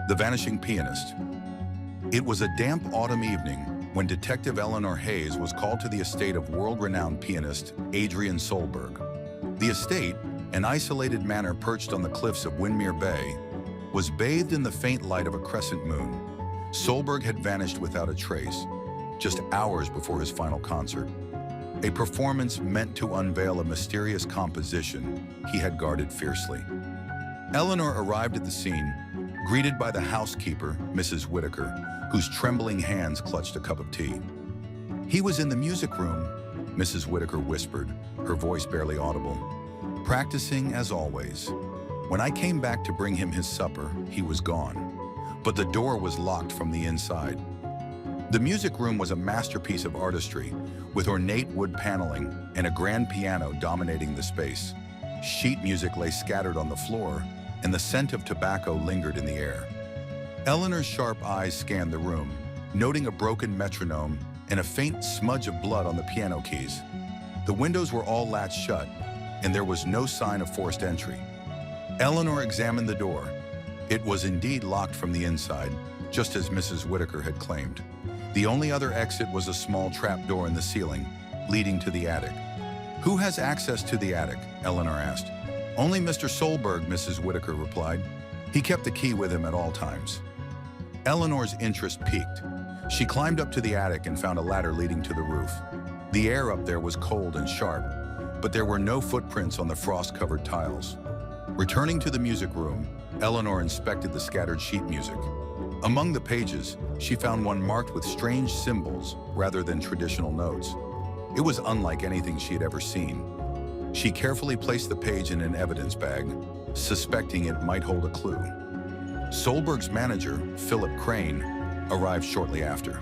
The Vanishing Pianist. It was a damp autumn evening when Detective Eleanor Hayes was called to the estate of world-renowned pianist Adrian Solberg. The estate, an isolated manor perched on the cliffs of Windermere Bay, was bathed in the faint light of a crescent moon. Solberg had vanished without a trace, just hours before his final concert. A performance meant to unveil a mysterious composition he had guarded fiercely. Eleanor arrived at the scene, greeted by the housekeeper, Mrs. Whitaker, whose trembling hands clutched a cup of tea. "He was in the music room," Mrs. Whitaker whispered, her voice barely audible. "Practicing as always. When I came back to bring him his supper, he was gone. But the door was locked from the inside." The music room was a masterpiece of artistry, with ornate wood paneling and a grand piano dominating the space. Sheet music lay scattered on the floor, and the scent of tobacco lingered in the air. Eleanor's sharp eyes scanned the room, noting a broken metronome and a faint smudge of blood on the piano keys. The windows were all latched shut, and there was no sign of forced entry. Eleanor examined the door. It was indeed locked from the inside, just as Mrs. Whitaker had claimed. The only other exit was a small trapdoor in the ceiling, leading to the attic. "Who has access to the attic?" Eleanor asked. "Only Mr. Solberg," Mrs. Whitaker replied. "He kept the key with him at all times." Eleanor's interest piqued. She climbed up to the attic and found a ladder leading to the roof. The air up there was cold and sharp, but there were no footprints on the frost-covered tiles. Returning to the music room, Eleanor inspected the scattered sheet music. Among the pages, she found one marked with strange symbols rather than traditional notes. It was unlike anything she had ever seen. She carefully placed the page in an evidence bag, suspecting it might hold a clue. Solberg's manager, Philip Crane, arrived shortly after.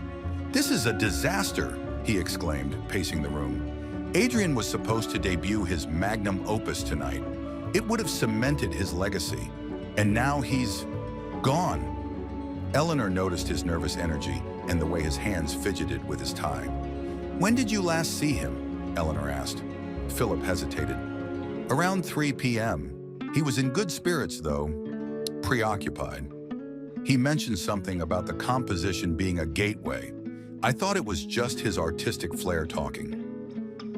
"This is a disaster," he exclaimed, pacing the room. "Adrian was supposed to debut his magnum opus tonight. It would have cemented his legacy. And now he's gone." Eleanor noticed his nervous energy and the way his hands fidgeted with his tie. "When did you last see him?" Eleanor asked. Philip hesitated. "Around 3 p.m. He was in good spirits, though, preoccupied. He mentioned something about the composition being a gateway. I thought it was just his artistic flair talking."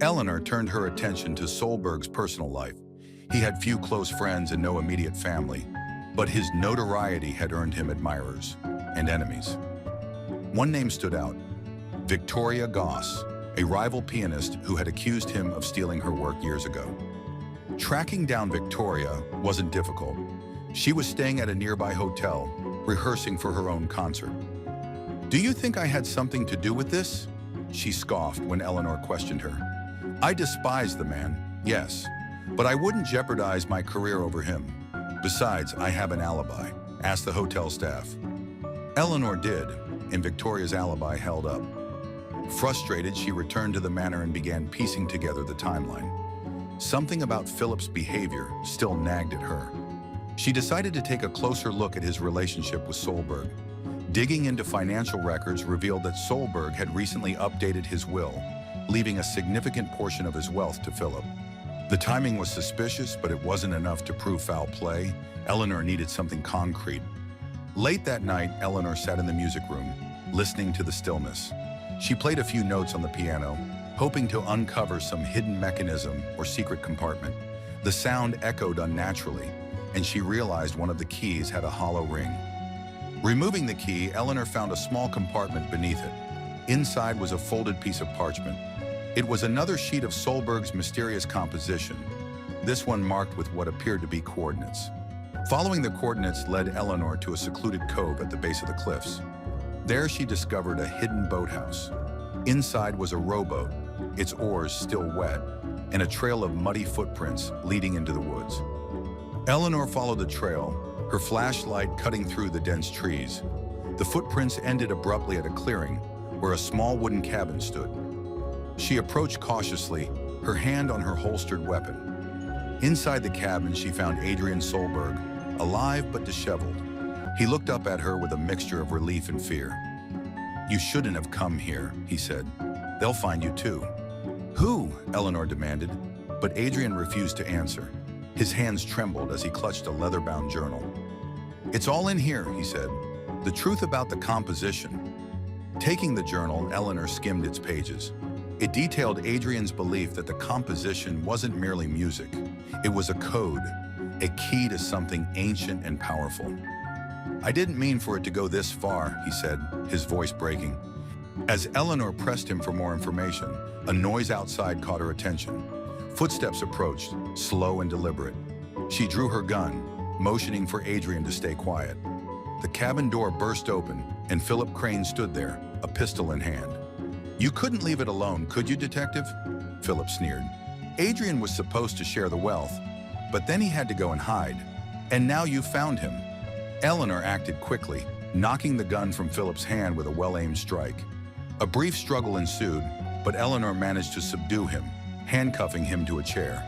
Eleanor turned her attention to Solberg's personal life. He had few close friends and no immediate family, but his notoriety had earned him admirers and enemies. One name stood out: Victoria Goss, a rival pianist who had accused him of stealing her work years ago. Tracking down Victoria wasn't difficult. She was staying at a nearby hotel, rehearsing for her own concert. "Do you think I had something to do with this?" she scoffed when Eleanor questioned her. "I despise the man, yes, but I wouldn't jeopardize my career over him. Besides, I have an alibi. Ask the hotel staff." Eleanor did, and Victoria's alibi held up. Frustrated, she returned to the manor and began piecing together the timeline. Something about Philip's behavior still nagged at her. She decided to take a closer look at his relationship with Solberg. Digging into financial records revealed that Solberg had recently updated his will, leaving a significant portion of his wealth to Philip. The timing was suspicious, but it wasn't enough to prove foul play. Eleanor needed something concrete. Late that night, Eleanor sat in the music room, listening to the stillness. She played a few notes on the piano, hoping to uncover some hidden mechanism or secret compartment. The sound echoed unnaturally, and she realized one of the keys had a hollow ring. Removing the key, Eleanor found a small compartment beneath it. Inside was a folded piece of parchment. It was another sheet of Solberg's mysterious composition, this one marked with what appeared to be coordinates. Following the coordinates led Eleanor to a secluded cove at the base of the cliffs. There she discovered a hidden boathouse. Inside was a rowboat, its oars still wet, and a trail of muddy footprints leading into the woods. Eleanor followed the trail, her flashlight cutting through the dense trees. The footprints ended abruptly at a clearing where a small wooden cabin stood. She approached cautiously, her hand on her holstered weapon. Inside the cabin, she found Adrian Solberg, alive but disheveled. He looked up at her with a mixture of relief and fear. "You shouldn't have come here," he said. "They'll find you too." "Who?" Eleanor demanded, but Adrian refused to answer. His hands trembled as he clutched a leather-bound journal. "It's all in here," he said. "The truth about the composition." Taking the journal, Eleanor skimmed its pages. It detailed Adrian's belief that the composition wasn't merely music. It was a code, a key to something ancient and powerful. "I didn't mean for it to go this far," he said, his voice breaking. As Eleanor pressed him for more information, a noise outside caught her attention. Footsteps approached, slow and deliberate. She drew her gun, motioning for Adrian to stay quiet. The cabin door burst open, and Philip Crane stood there, a pistol in hand. "You couldn't leave it alone, could you, Detective?" Philip sneered. "Adrian was supposed to share the wealth, but then he had to go and hide. And now you found him." Eleanor acted quickly, knocking the gun from Philip's hand with a well-aimed strike. A brief struggle ensued, but Eleanor managed to subdue him, handcuffing him to a chair.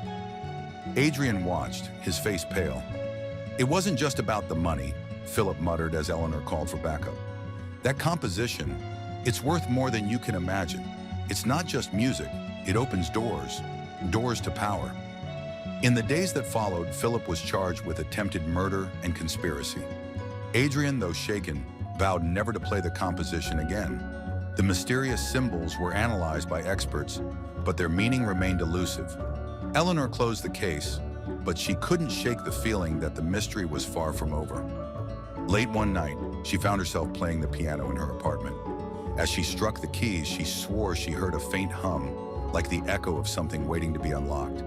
Adrian watched, his face pale. "It wasn't just about the money," Philip muttered as Eleanor called for backup. "That composition, it's worth more than you can imagine. It's not just music, it opens doors, doors to power." In the days that followed, Philip was charged with attempted murder and conspiracy. Adrian, though shaken, vowed never to play the composition again. The mysterious symbols were analyzed by experts, but their meaning remained elusive. Eleanor closed the case, but she couldn't shake the feeling that the mystery was far from over. Late one night, she found herself playing the piano in her apartment. As she struck the keys, she swore she heard a faint hum, like the echo of something waiting to be unlocked.